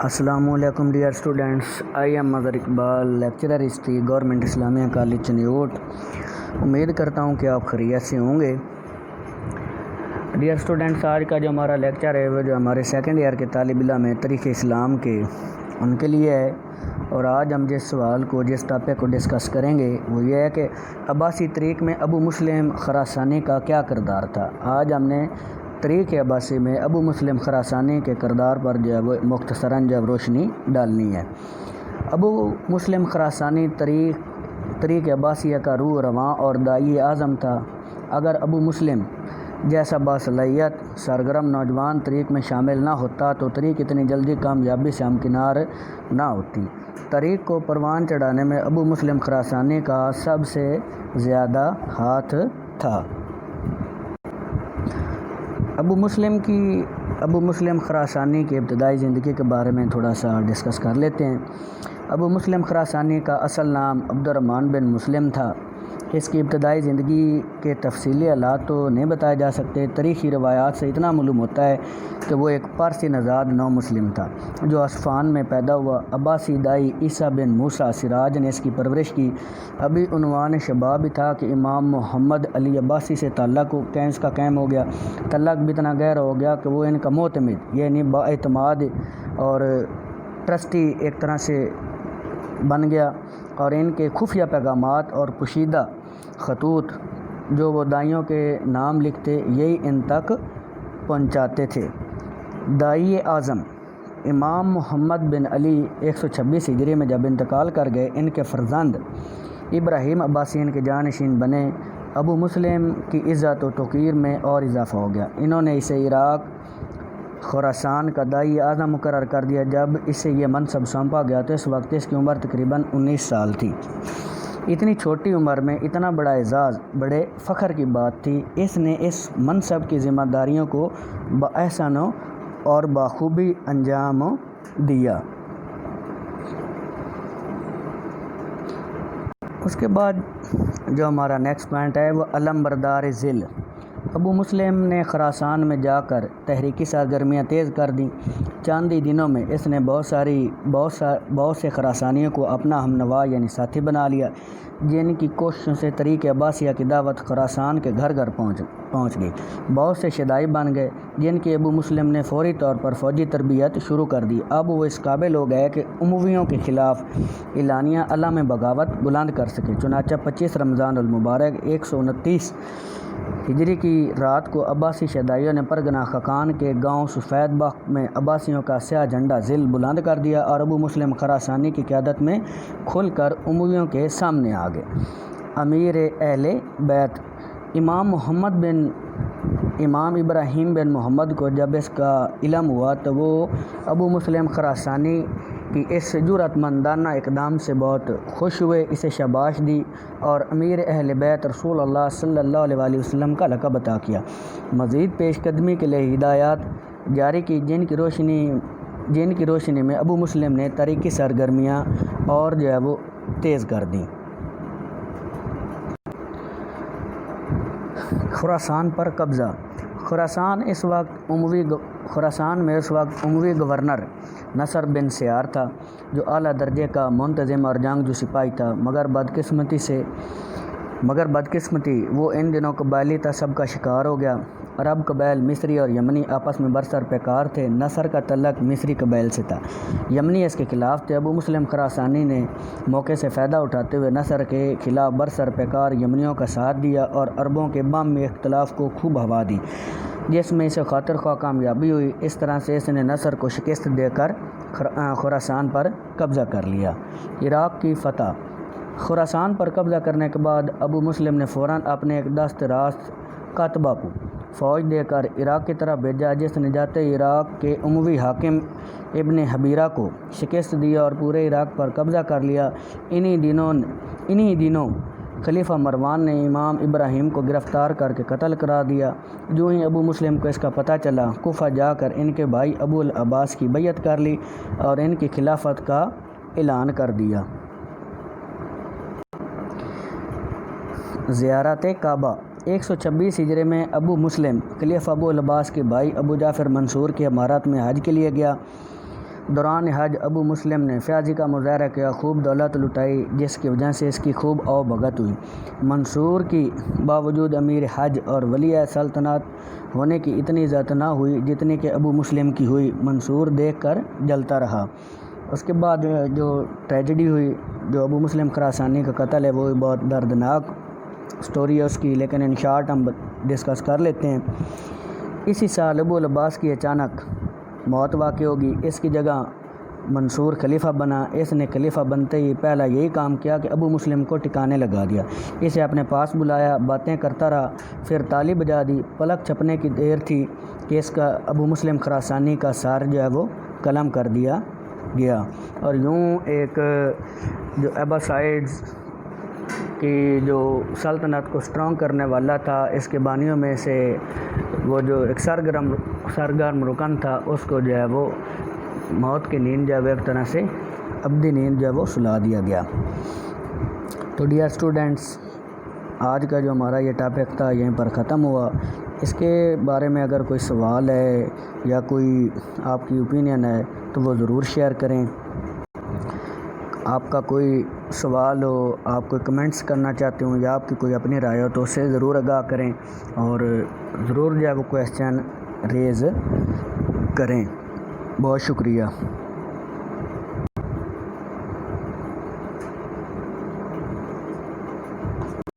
السلام علیکم dear students, I am Mazhar Iqbal, lecturer history, government Islamia college Chiniot. امید کرتا ہوں کہ آپ خیریت سے ہوں گے۔ ڈیئر اسٹوڈنٹس، آج کا جو ہمارا لیکچر ہے وہ جو ہمارے سیکنڈ ایئر کے طالب علم ہیں تاریخ اسلام کے، ان کے لیے ہے۔ اور آج ہم جس ٹاپک کو ڈسکس کریں گے وہ یہ ہے کہ عباسی طریق میں ابو مسلم خراسانی کا کیا کردار تھا۔ آج ہم نے طریق عباسی میں ابو مسلم خراسانی کے کردار پر جو ہے وہ مختصراً جو روشنی ڈالنی ہے۔ ابو مسلم خراسانی طریق عباسیہ کا روح رواں اور داعی اعظم تھا۔ اگر ابو مسلم جیسا باصلاحیت سرگرم نوجوان طریق میں شامل نہ ہوتا تو طریق اتنی جلدی کامیابی سے ہمکنار نہ ہوتی۔ طریق کو پروان چڑھانے میں ابو مسلم خراسانی کا سب سے زیادہ ہاتھ تھا۔ ابو مسلم خراسانی کی ابتدائی زندگی کے بارے میں تھوڑا سا ڈسکس کر لیتے ہیں۔ ابو مسلم خراسانی کا اصل نام عبد الرحمن بن مسلم تھا۔ اس کی ابتدائی زندگی کے تفصیلی حالات تو نہیں بتائے جا سکتے۔ تاریخی روایات سے اتنا معلوم ہوتا ہے کہ وہ ایک پارسی نژاد نو مسلم تھا جو اصفہان میں پیدا ہوا۔ عباسی دائی عیسیٰ بن موسیٰ سراج نے اس کی پرورش کی۔ ابھی عنوان شباب بھی تھا کہ امام محمد علی عباسی سے تعلق اس کا قائم ہو گیا۔ تعلق بھی اتنا گہرا ہو گیا کہ وہ ان کا معتمد یعنی بااعتماد اور ٹرسٹی ایک طرح سے بن گیا، اور ان کے خفیہ پیغامات اور پوشیدہ خطوط جو وہ دائیوں کے نام لکھتے یہی ان تک پہنچاتے تھے۔ داعی اعظم امام محمد بن علی 126 ہجری میں جب انتقال کر گئے، ان کے فرزند ابراہیم عباسی ان کے جانشین بنے۔ ابو مسلم کی عزت و توقیر میں اور اضافہ ہو گیا۔ انہوں نے اسے عراق خراسان کا داعی اعظم مقرر کر دیا۔ جب اسے یہ منصب سونپا گیا تو اس وقت اس کی عمر تقریباً 19 سال تھی۔ اتنی چھوٹی عمر میں اتنا بڑا اعزاز بڑے فخر کی بات تھی۔ اس نے اس منصب کی ذمہ داریوں کو باحسن اور بخوبی انجام دیا۔ اس کے بعد جو ہمارا نیکسٹ پوائنٹ ہے وہ علم بردار ذل۔ ابو مسلم نے خراسان میں جا کر تحریکی سرگرمیاں تیز کر دیں۔ چند ہی دنوں میں اس نے بہت سے خراسانیوں کو اپنا ہمنوا یعنی ساتھی بنا لیا، جن کی کوششوں سے طریق عباسیہ کی دعوت خراسان کے گھر گھر پہنچ گئی۔ بہت سے شدائی بن گئے جن کی ابو مسلم نے فوری طور پر فوجی تربیت شروع کر دی۔ اب وہ اس قابل ہو گئے کہ امویوں کے خلاف اعلانیہ علم بغاوت بلند کر سکے۔ چنانچہ 25 رمضان المبارک 129 ہجری کی رات کو عباسی شدائیوں نے پرگنہ خاقان کے گاؤں سفید بخت میں عباسیوں کا سیاہ جھنڈا ذل بلند کر دیا اور ابو مسلم خراسانی کی قیادت میں کھل کر امویوں کے سامنے آ گئے۔ امیر اہل بیت امام ابراہیم بن محمد کو جب اس کا علم ہوا تو وہ ابو مسلم خراسانی کی اس جرأت مندانہ اقدام سے بہت خوش ہوئے، اسے شاباش دی اور امیر اہل بیت رسول اللہ صلی اللہ علیہ وسلم کا لقب عطا کیا۔ مزید پیش قدمی کے لیے ہدایات جاری کی جن کی روشنی میں ابو مسلم نے تاریخی سرگرمیاں اور جو ہے وہ تیز کر دیں۔ خراسان پر قبضہ۔ خراسان میں اس وقت اموی گورنر نصر بن سیار تھا جو اعلیٰ درجے کا منتظم اور جنگجو سپاہی تھا، مگر بدقسمتی وہ ان دنوں قبائلی تعصب کا شکار ہو گیا۔ عرب قبائل مصری اور یمنی آپس میں برسر پیکار تھے۔ نصر کا تعلق مصری قبائل سے تھا، یمنی اس کے خلاف تھے۔ ابو مسلم خراسانی نے موقع سے فائدہ اٹھاتے ہوئے نصر کے خلاف برسر پیکار یمنیوں کا ساتھ دیا اور عربوں کے باہمی اختلاف کو خوب ہوا دی، جس میں اسے خاطر خواہ کامیابی ہوئی۔ اس طرح سے اس نے نصر کو شکست دے کر خراسان پر قبضہ کر لیا۔ عراق کی فتح۔ خراسان پر قبضہ کرنے کے بعد ابو مسلم نے فوراً اپنے ایک دست راست کاتبہ کو فوج دے کر عراق کی طرف بھیجا، جس نے جاتے عراق کے اموی حاکم ابن حبیرہ کو شکست دی اور پورے عراق پر قبضہ کر لیا۔ انہی دنوں خلیفہ مروان نے امام ابراہیم کو گرفتار کر کے قتل کرا دیا۔ جو ہی ابو مسلم کو اس کا پتہ چلا، کوفہ جا کر ان کے بھائی ابو العباس کی بیعت کر لی اور ان کی خلافت کا اعلان کر دیا۔ زیارت کعبہ۔ 126 ہجری میں ابو مسلم خلیفہ ابو العباس کے بھائی ابو جعفر منصور کی امارت میں حج کے لیے گیا۔ دوران حج ابو مسلم نے فیاضی کا مظاہرہ کیا، خوب دولت لٹائی، جس کی وجہ سے اس کی خوب آؤ بھگت ہوئی۔ منصور کی باوجود امیر حج اور ولی سلطنت ہونے کی اتنی عزت نہ ہوئی جتنی کہ ابو مسلم کی ہوئی۔ منصور دیکھ کر جلتا رہا۔ اس کے بعد جو ٹریجڈی ہوئی، جو ابو مسلم خراسانی کا قتل ہے، وہ بہت دردناک سٹوری ہے اس کی، لیکن ان شارٹ ہم ڈسکس کر لیتے ہیں۔ اسی سال ابو العباس کی اچانک موت واقع ہوگی۔ اس کی جگہ منصور خلیفہ بنا۔ اس نے خلیفہ بنتے ہی پہلا یہی کام کیا کہ ابو مسلم کو ٹھکانے لگا دیا، اسے اپنے پاس بلایا، باتیں کرتا رہا، پھر تالی بجا دی۔ پلک چھپنے کی دیر تھی کہ اس کا ابو مسلم خراسانی کا سار جو ہے وہ قلم کر دیا گیا، اور یوں ایک جو ایباسائڈز کی جو سلطنت کو سٹرونگ کرنے والا تھا، اس کے بانیوں میں سے وہ جو ایک سرگرم رکن تھا، اس کو جو ہے وہ موت کی نیند جو ہے وہ ایک طرح سے ابدی نیند جو ہے وہ سلا دیا گیا۔ تو ڈیئر اسٹوڈنٹس، آج کا جو ہمارا یہ ٹاپک تھا یہیں پر ختم ہوا۔ اس کے بارے میں اگر کوئی سوال ہے یا کوئی آپ کی اوپینین ہے تو وہ ضرور شیئر کریں۔ آپ کا کوئی سوال ہو، آپ کوئی کمنٹس کرنا چاہتے ہوں یا آپ کی کوئی اپنی رائے ہو تو اسے ضرور آگاہ کریں، اور ضرور جو ہے وہ کویسچن ریز کریں۔ بہت شکریہ۔